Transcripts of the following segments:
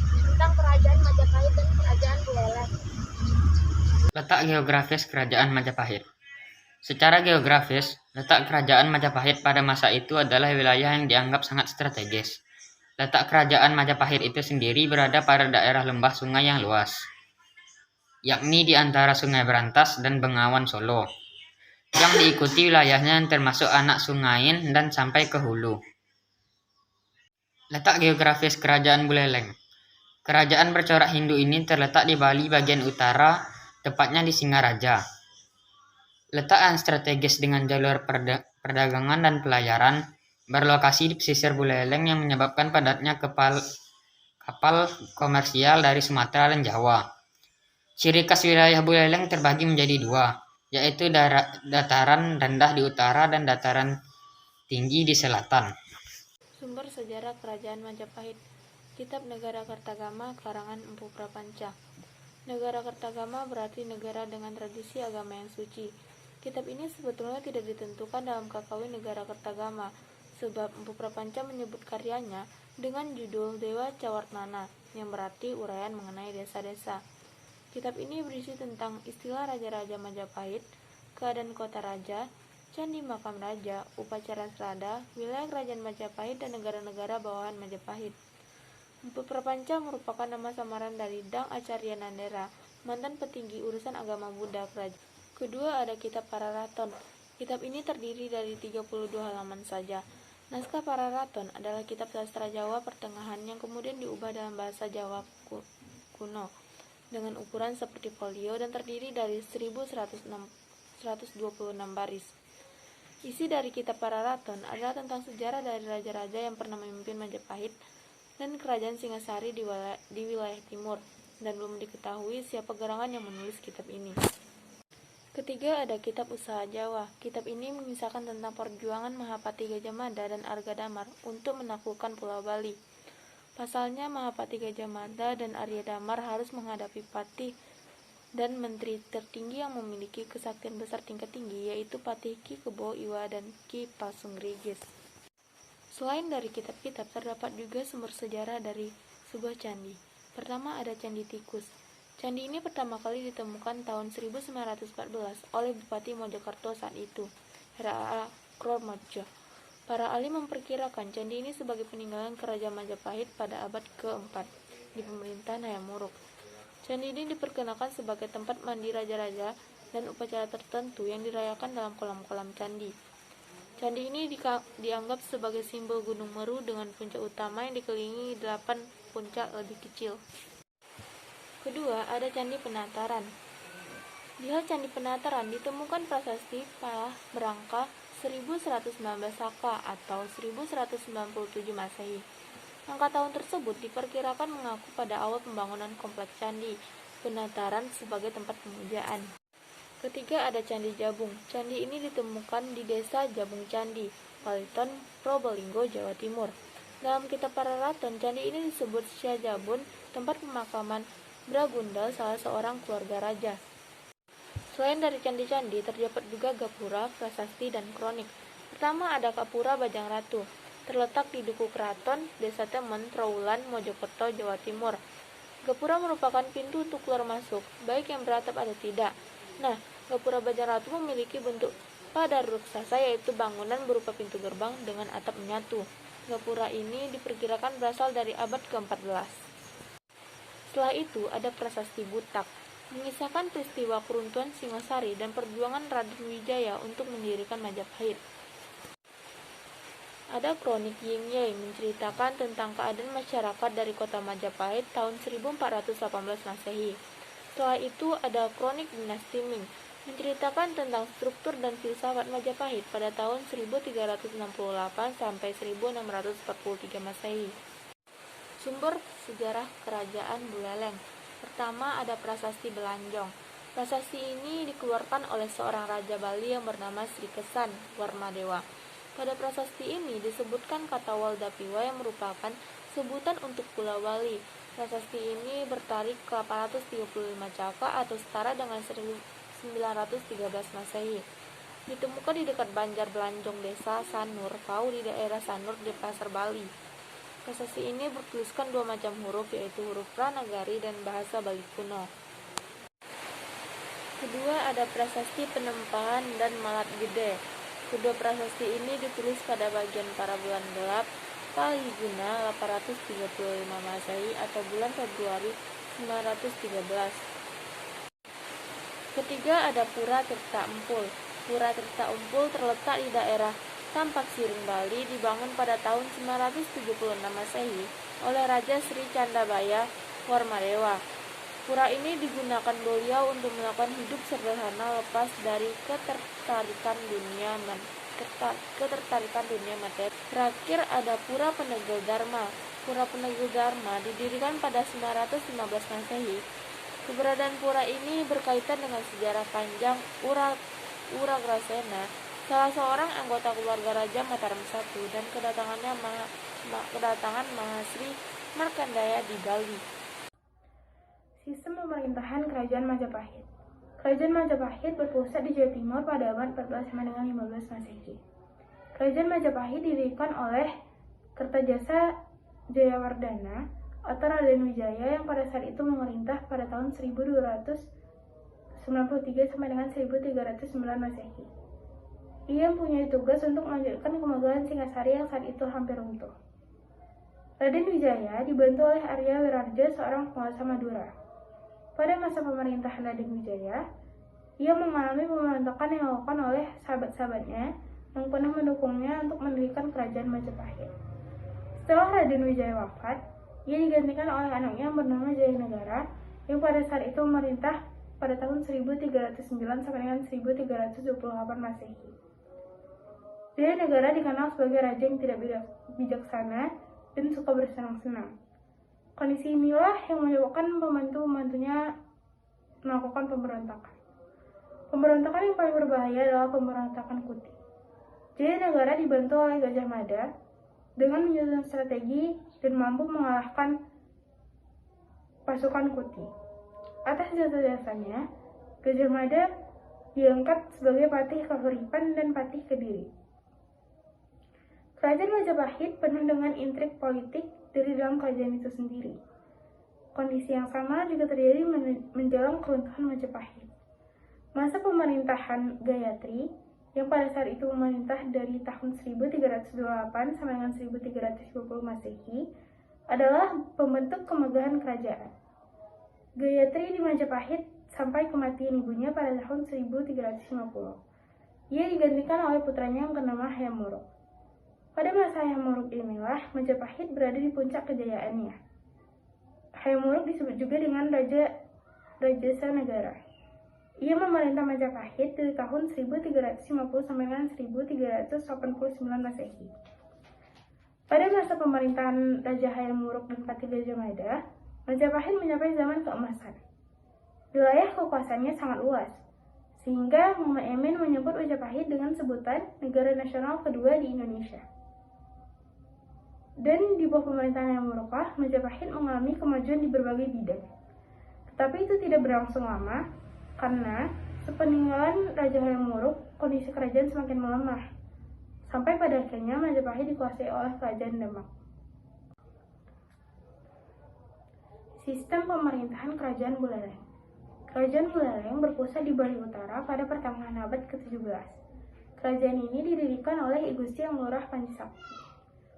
tentang Kerajaan Majapahit dan Kerajaan Buleleng. Letak geografis Kerajaan Majapahit. Secara geografis, letak Kerajaan Majapahit pada masa itu adalah wilayah yang dianggap sangat strategis. Letak Kerajaan Majapahit itu sendiri berada pada daerah lembah sungai yang luas, yakni di antara Sungai Berantas dan Bengawan Solo, yang diikuti wilayahnya yang termasuk Anak Sungain dan sampai ke hulu. Letak geografis Kerajaan Buleleng. Kerajaan bercorak Hindu ini terletak di Bali bagian utara, tepatnya di Singaraja. Letak yang strategis dengan jalur perdagangan dan pelayaran, berlokasi di pesisir Buleleng yang menyebabkan padatnya kapal komersial dari Sumatera dan Jawa. Ciri khas wilayah Buleleng terbagi menjadi dua, yaitu dataran rendah di utara dan dataran tinggi di selatan. Sumber sejarah Kerajaan Majapahit. Kitab Negara Kertagama karangan Empu Prapanca. Negara Kertagama berarti negara dengan tradisi agama yang suci. Kitab ini sebetulnya tidak ditentukan dalam kakawin Negara Kertagama, sebab Empu Prapanca menyebut karyanya dengan judul Dewa Cawartnana, yang berarti uraian mengenai desa-desa. Kitab ini berisi tentang istilah Raja-Raja Majapahit, keadaan kota raja, candi makam raja, upacara serada, wilayah kerajaan Majapahit, dan negara-negara bawahan Majapahit. Empu Prapanca merupakan nama samaran dari Dang Acarya Nandera, mantan petinggi urusan agama Buddha kerajaan. Kedua ada Kitab Pararaton. Kitab ini terdiri dari 32 halaman saja. Naskah Pararaton adalah kitab sastra Jawa pertengahan yang kemudian diubah dalam bahasa Jawa kuno dengan ukuran seperti folio dan terdiri dari 1126 baris. Isi dari Kitab Pararaton adalah tentang sejarah dari raja-raja yang pernah memimpin Majapahit dan kerajaan Singasari di wilayah timur, dan belum diketahui siapa gerangan yang menulis kitab ini. Ketiga ada Kitab Usaha Jawa. Kitab ini mengisahkan tentang perjuangan Mahapati Gajah Mada dan Arga Damar untuk menaklukkan Pulau Bali. Pasalnya Mahapati Gajah Mada dan Arya Damar harus menghadapi patih dan menteri tertinggi yang memiliki kesaktian besar tingkat tinggi, yaitu Patih Ki Kebo Iwa dan Ki Pasungrigis. Selain dari kitab-kitab, terdapat juga sumber sejarah dari sebuah candi. Pertama ada Candi Tikus. Candi ini pertama kali ditemukan tahun 1914 oleh Bupati Mojokerto saat itu, Hera Kromodjo. Para ahli memperkirakan candi ini sebagai peninggalan Kerajaan Majapahit pada abad ke-4 di pemerintahan Hayam Wuruk. Candi ini diperkenalkan sebagai tempat mandi raja-raja dan upacara tertentu yang dirayakan dalam kolam-kolam candi. Candi ini dianggap sebagai simbol Gunung Meru dengan puncak utama yang dikelilingi 8 puncak lebih kecil. Kedua, ada Candi Penataran. Di hal Candi Penataran ditemukan prasasti Palah Berangka 1119 Saka atau 1197 Masehi. Angka tahun tersebut diperkirakan mengaku pada awal pembangunan kompleks Candi Penataran sebagai tempat pemujaan. Ketiga ada Candi Jabung. Candi ini ditemukan di desa Jabung Candi, Paliton, Probolinggo, Jawa Timur. Dalam Kitab Pararaton, candi ini disebut Syajabun, tempat pemakaman Bragundal, salah seorang keluarga raja. Selain dari candi-candi, terdapat juga gapura, prasasti, dan kronik. Pertama ada Gapura Bajang Ratu, terletak di Duku Keraton, Desa Temen, Trawulan, Mojokerto, Jawa Timur. Gapura merupakan pintu untuk keluar masuk, baik yang beratap atau tidak. Nah, Gapura Bajang Ratu memiliki bentuk pada raksasa, yaitu bangunan berupa pintu gerbang dengan atap menyatu. Gapura ini diperkirakan berasal dari abad ke-14. Setelah itu ada Prasasti Butak, mengisahkan peristiwa keruntuhan Singasari dan perjuangan Raden Wijaya untuk mendirikan Majapahit. Ada Kronik Yingye menceritakan tentang keadaan masyarakat dari kota Majapahit tahun 1418 Masehi. Setelah itu ada Kronik Dinasti Ming, menceritakan tentang struktur dan filsafat Majapahit pada tahun 1368 sampai 1643 Masehi. Sumber sejarah Kerajaan Buleleng. Pertama ada Prasasti Belanjong. Prasasti ini dikeluarkan oleh seorang raja Bali yang bernama Sri Kesan Warmadewa. Pada prasasti ini disebutkan kata Waldapiwa yang merupakan sebutan untuk Pulau Bali. Prasasti ini bertarik 835 caka atau setara dengan 1913 Masehi. Ditemukan di dekat Banjar Belanjong, Desa Sanur Kau di daerah Sanur di Pasar Bali. Prasasti ini bertuliskan dua macam huruf, yaitu huruf Pranagari dan bahasa Bali kuno. Kedua ada prasasti Penempahan dan Malat Gede. Kedua prasasti ini ditulis pada bagian para bulan gelap Faliguna 835 Masehi atau bulan Februari 913. Ketiga ada Pura Tirta Empul. Pura Tirta Empul terletak di daerah Tampak Siring, Bali, dibangun pada tahun 976 Masehi oleh Raja Sri Candabaya Warmadewa. Pura ini digunakan beliau untuk melakukan hidup sederhana lepas dari ketertarikan dunia materi. Terakhir ada Pura Penegel Dharma. Pura Penegel Dharma didirikan pada 915 Masehi. Keberadaan pura ini berkaitan dengan sejarah panjang Uragrasena, salah seorang anggota keluarga Raja Mataram I, dan kedatangan Mahasri Markandaya di Bali. Sistem pemerintahan Kerajaan Majapahit. Kerajaan Majapahit berpusat di Jawa Timur pada abad 14 sampai dengan 15 Masehi. Kerajaan Majapahit didirikan oleh Kertajasa Jayawardhana atau Raden Wijaya yang pada saat itu memerintah pada tahun 1293 sampai dengan 1309 Masehi. Ia mempunyai tugas untuk melanjutkan kemegahan Singasari yang saat itu hampir runtuh. Raden Wijaya dibantu oleh Arya Wirarja, seorang penguasa Madura. Pada masa pemerintahan Raden Wijaya, ia mengalami pemberontakan yang dilakukan oleh sahabat-sahabatnya yang pernah mendukungnya untuk mendirikan kerajaan Majapahit. Setelah Raden Wijaya wafat, ia digantikan oleh anaknya yang bernama Jayanegara yang pada saat itu memerintah pada tahun 1309 sampai dengan 1328 Masehi. Jayanegara dikenal sebagai raja yang tidak bijaksana dan suka bersenang-senang. Kondisi inilah yang menyebabkan pembantu-pembantunya melakukan pemberontakan. Pemberontakan yang paling berbahaya adalah pemberontakan Kuti. Jayanegara dibantu oleh Gajah Mada dengan menyusun strategi dan mampu mengalahkan pasukan Kuti. Atas jasa-jasanya, Gajah Mada diangkat sebagai patih Kahuripan dan patih Kediri. Kerajaan Majapahit penuh dengan intrik politik dari dalam kerajaan itu sendiri. Kondisi yang sama juga terjadi menjelang keruntuhan Majapahit. Masa pemerintahan Gayatri, yang pada saat itu memerintah dari tahun 1328 sampai dengan 1350 Masehi, adalah pembentuk kemegahan kerajaan. Gayatri di Majapahit sampai kematian ibunya pada tahun 1350. Ia digantikan oleh putranya yang bernama Hayam Wuruk. Pada masa Hayam Wuruk inilah Majapahit berada di puncak kejayaannya. Hayam Wuruk disebut juga dengan Rajasa Negara. Ia memerintah Majapahit dari tahun 1350 sampai dengan 1389 Masehi. Pada masa pemerintahan Raja Hayam Wuruk dan Patih Gajah Mada, Majapahit mencapai zaman keemasan. Wilayah kekuasaannya sangat luas, sehingga Muhammad Emin menyebut Majapahit dengan sebutan negara nasional kedua di Indonesia. Dan di bawah pemerintahan Hayam Wuruk, Majapahit mengalami kemajuan di berbagai bidang. Tetapi itu tidak berlangsung lama, karena sepeninggalan Raja Hayam Wuruk, kondisi kerajaan semakin melemah, sampai pada akhirnya Majapahit dikuasai oleh Kerajaan Demak. Sistem pemerintahan Kerajaan Buleleng. Kerajaan Buleleng berpusat di Bali Utara pada pertengahan abad ke-17. Kerajaan ini didirikan oleh I Gusti Yang Lurah Panjasakti.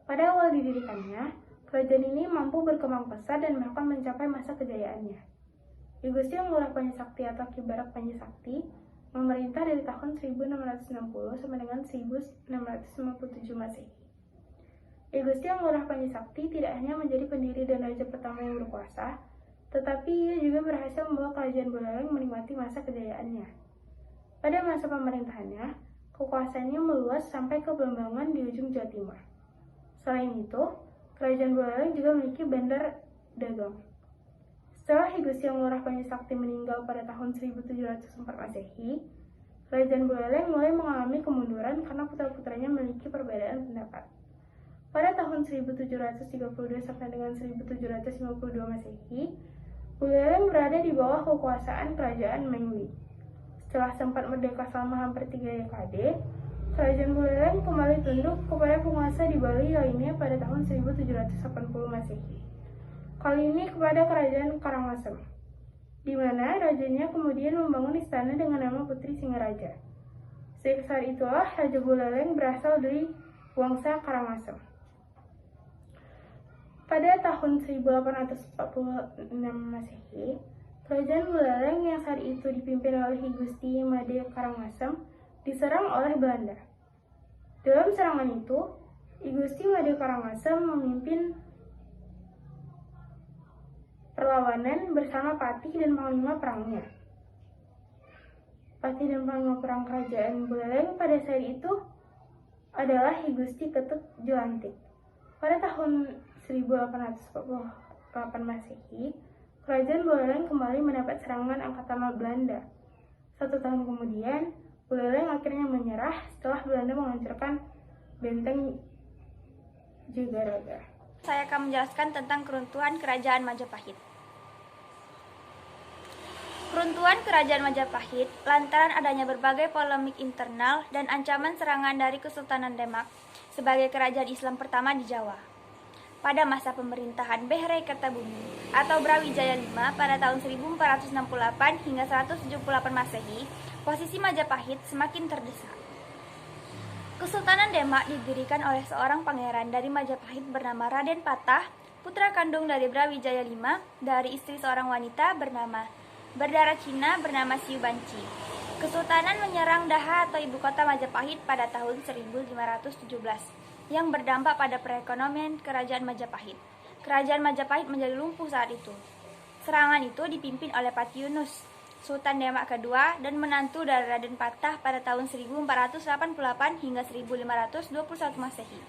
Pada awal didirikannya, kerajaan ini mampu berkembang pesat dan bahkan mencapai masa kejayaannya. I Gusti Yang Lurah Panjasakti atau Ki Barak Panjasakti memerintah dari tahun 1660 sampai dengan 1657 Masehi. I Gusti Yang Lurah Panjasakti tidak hanya menjadi pendiri dan raja pertama yang berkuasa, tetapi ia juga berhasil membawa kerajaan Buleleng menikmati masa kejayaannya. Pada masa pemerintahannya, kekuasaannya meluas sampai ke Blambangan di ujung Jawa Timur. Selain itu, kerajaan Buleleng juga memiliki bandar dagang. Setelah I Gusti Yang Lurah Panjasakti meninggal pada tahun 1704 Masehi, kerajaan Buleleng mulai mengalami kemunduran karena putra-putranya memiliki perbedaan pendapat. Pada tahun 1732 sampai dengan 1752 Masehi, Buleleng berada di bawah kekuasaan kerajaan Mengli. Setelah sempat merdeka selama hampir 3 dekade, Kerajaan Buleleng kembali tunduk kepada penguasa di Bali lainnya pada tahun 1780 Masehi. Kali ini kepada Kerajaan Karangasem, di mana rajanya kemudian membangun istana dengan nama Putri Singaraja. Sejak saat itulah Raja Buleleng berasal dari Wangsa Karangasem. Pada tahun 1846 Masehi, Kerajaan Buleleng yang saat itu dipimpin oleh Ki Gusti Made Karangasem diserang oleh Belanda. Dalam serangan itu, Ki Gusti Made Karangasem memimpin perlawanan bersama Patih dan Panglima perangnya. Patih dan Panglima perang Kerajaan Buleleng pada saat itu adalah Ki Gusti Ketut Jelantik. Pada tahun 1848 Masehi, Kerajaan Buleleng kembali mendapat serangan Angkatan Laut Belanda. 1 tahun kemudian, Buleleng akhirnya menyerah setelah Belanda menghancurkan benteng Jagaraga. Saya akan menjelaskan tentang keruntuhan Kerajaan Majapahit. Keruntuhan Kerajaan Majapahit lantaran adanya berbagai polemik internal dan ancaman serangan dari Kesultanan Demak sebagai kerajaan Islam pertama di Jawa. Pada masa pemerintahan Behrey Kertabumi atau Brawijaya V pada tahun 1468 hingga 178 Masehi, posisi Majapahit semakin terdesak. Kesultanan Demak didirikan oleh seorang pangeran dari Majapahit bernama Raden Patah, putra kandung dari Brawijaya V dari istri seorang wanita berdarah Cina bernama Siu Banci. Kesultanan menyerang Daha atau ibu kota Majapahit pada tahun 1517. Yang berdampak pada perekonomian Kerajaan Majapahit. Kerajaan Majapahit menjadi lumpuh saat itu. Serangan itu dipimpin oleh Pati Yunus, Sultan Demak kedua dan menantu dari Raden Patah pada tahun 1488 hingga 1521 Masehi.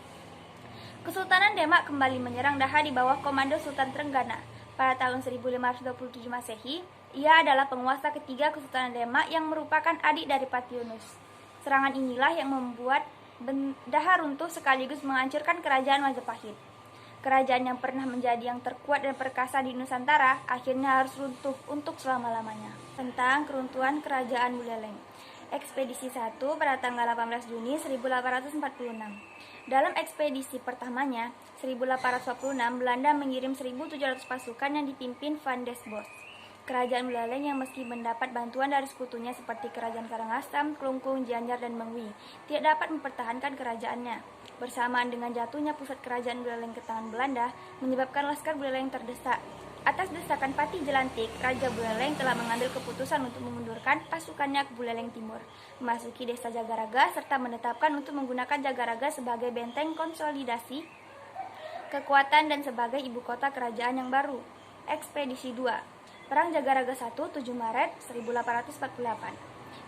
Kesultanan Demak kembali menyerang Daha di bawah komando Sultan Trenggana. Pada tahun 1527 Masehi, ia adalah penguasa ketiga Kesultanan Demak yang merupakan adik dari Pati Yunus. Serangan inilah yang membuat Daha runtuh sekaligus menghancurkan Kerajaan Majapahit. Kerajaan yang pernah menjadi yang terkuat dan perkasa di Nusantara akhirnya harus runtuh untuk selama-lamanya. Tentang keruntuhan Kerajaan Buleleng. Ekspedisi 1 pada tanggal 18 Juni 1846. Dalam ekspedisi pertamanya, 1846, Belanda mengirim 1.700 pasukan yang dipimpin Van des Bos. Kerajaan Buleleng yang meski mendapat bantuan dari sekutunya seperti Kerajaan Karangasem, Klungkung, Gianyar, dan Mengwi, tidak dapat mempertahankan kerajaannya. Bersamaan dengan jatuhnya pusat Kerajaan Buleleng ke tangan Belanda, menyebabkan Laskar Buleleng terdesak. Atas desakan Patih Jelantik, Raja Buleleng telah mengambil keputusan untuk mengundurkan pasukannya ke Buleleng Timur, memasuki desa Jagaraga, serta menetapkan untuk menggunakan Jagaraga sebagai benteng konsolidasi kekuatan dan sebagai ibu kota kerajaan yang baru. Ekspedisi 2. Perang Jagaraga 1, 7 Maret 1848.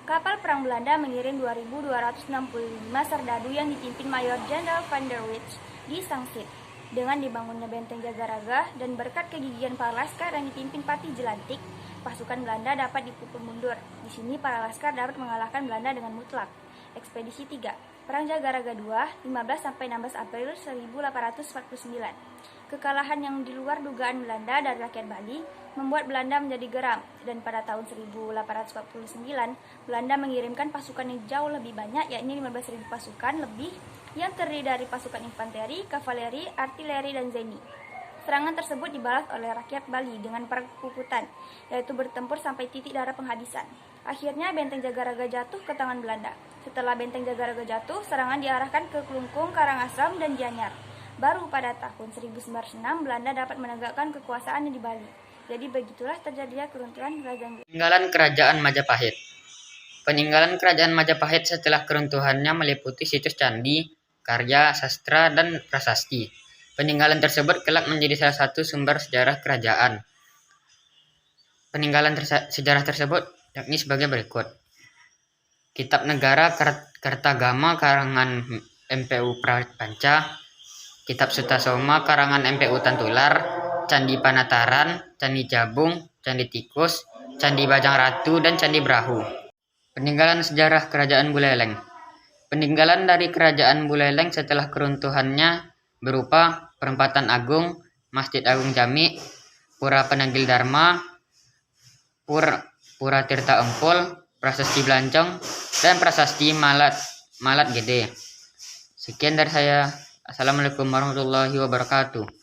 Kapal perang Belanda mengirim 2.265 serdadu yang dipimpin Mayor Jenderal Van der Witch di Sangsit. Dengan dibangunnya benteng Jagaraga dan berkat kegigihan para laskar yang dipimpin Patih Jelantik, pasukan Belanda dapat dipukul mundur. Di sini para laskar dapat mengalahkan Belanda dengan mutlak. Ekspedisi 3. Perang Jagaraga 2, 15-16 April 1849. Kekalahan yang di luar dugaan Belanda dari rakyat Bali membuat Belanda menjadi geram, dan pada tahun 1849 Belanda mengirimkan pasukan yang jauh lebih banyak, yakni 15.000 pasukan lebih yang terdiri dari pasukan infanteri, kavaleri, artileri, dan zeni. Serangan tersebut dibalas oleh rakyat Bali dengan perkukutan, yaitu bertempur sampai titik darah penghabisan. Akhirnya benteng Jagaraga jatuh ke tangan Belanda. Setelah benteng Jagaraga jatuh, serangan diarahkan ke Klungkung, Karangasem, dan Gianyar. Baru pada tahun 1906 Belanda dapat menegakkan kekuasaannya di Bali. Jadi begitulah terjadinya keruntuhan Kerajaan. Peninggalan Kerajaan Majapahit. Peninggalan Kerajaan Majapahit setelah keruntuhannya meliputi situs candi, karya, sastra, dan prasasti. Peninggalan tersebut kelak menjadi salah satu sumber sejarah kerajaan. Peninggalan sejarah tersebut yakni sebagai berikut. Kitab Negara Kertagama karangan MPU Prapanca, Kitab Sutasoma karangan MPU Tantular, Candi Panataran, Candi Jabung, Candi Tikus, Candi Bajang Ratu, dan Candi Brahu. Peninggalan sejarah Kerajaan Buleleng. Peninggalan dari Kerajaan Buleleng setelah keruntuhannya berupa Perempatan Agung, Masjid Agung Jami, Pura Penagil Dharma, Pura Tirta Empul, Prasasti Blancong, dan Prasasti Malat Gede. Sekian dari saya. Assalamualaikum warahmatullahi wabarakatuh.